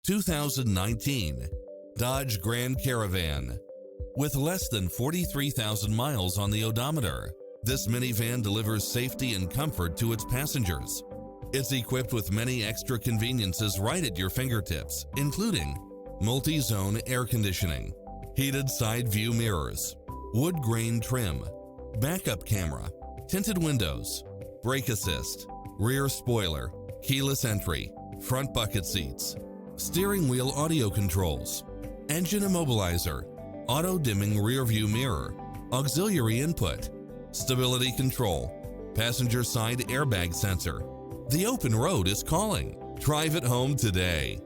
2019 Dodge Grand Caravan. With less than 43,000 miles on the odometer, this minivan delivers safety and comfort to its passengers. It's equipped with many extra conveniences right at your fingertips, including multi-zone air conditioning, heated side view mirrors, wood grain trim, backup camera, tinted windows, brake assist, rear spoiler, keyless entry, front bucket seats, steering wheel audio controls, engine immobilizer, auto-dimming rearview mirror, auxiliary input, stability control, passenger side airbag sensor. The open road is calling. Drive it home today.